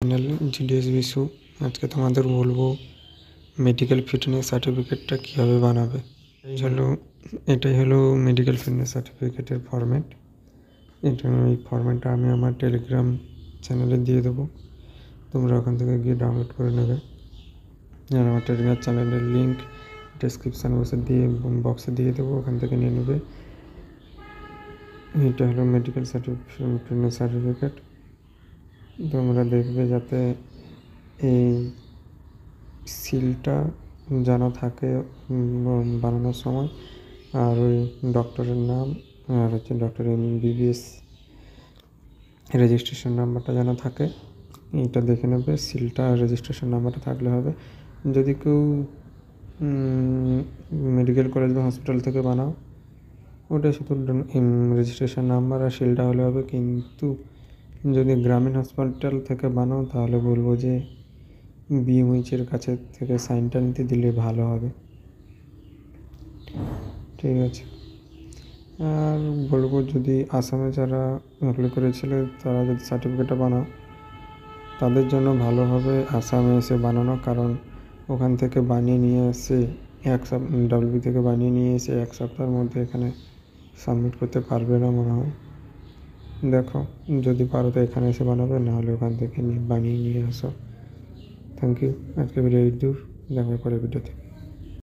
Channel GDS Bishu. আজকে তোমাদের বলবো মেডিকেল ফিটনেস সার্টিফিকেটটা কীভাবে বানাবে। এটাই হলো মেডিকেল ফিটনেস সার্টিফিকেটের ফরম্যাট। এই ফরম্যাটটা আমি আমার টেলিগ্রাম চ্যানেলে দিয়ে দেবো, তোমরা ওখান থেকে গিয়ে ডাউনলোড করে নেবে। আর আমার টেলিগ্রাম চ্যানেলের লিঙ্ক ডেসক্রিপশান বক্সে দিয়ে দেবো, ওখান থেকে নিয়ে নেবে। এটা হলো মেডিকেল ফিটনেস সার্টিফিকেট। তোমরা দেখবে যাতে এই সিলটা যেন থাকে বানানোর সময়, আর ওই ডক্টরের নাম আর ডক্টর এমবিবিএস রেজিস্ট্রেশন নাম্বারটা যেন থাকে, এইটা দেখে নেবে। সিলটা আর রেজিস্ট্রেশন নাম্বারটা থাকলে হবে। যদি কেউ মেডিকেল কলেজ বা হসপিটাল থেকে বানাও, ওটা শুধু রেজিস্ট্রেশন নাম্বার আর সিলটা হলে হবে। কিন্তু যদি গ্রামীণ হসপিটাল থেকে বানাও তাহলে বলবো যে বিএমএইচের কাছে থেকে সাইনটা নিতে দিলে ভালো হবে। ঠিক আছে। আর বলবো, যদি আসামে যারা অ্যাপ্লাই করেছিল তারা যদি সার্টিফিকেটটা বানাও, তাদের জন্য ভালো হবে আসামে এসে বানানো। কারণ ওখান থেকে বানিয়ে নিয়ে এসে ডাব্লিউবি থেকে বানিয়ে নিয়ে এসে 1 সপ্তাহের মধ্যে এখানে সাবমিট করতে পারবে না মনে হয়। দেখো, যদি পারো তো এখানে এসে বানাবে, নাহলে ওখান থেকে বানিয়ে নিয়ে আসো। Thank you. আজকে ভিডিও দূর, দেখা পরে ভিডিওতে।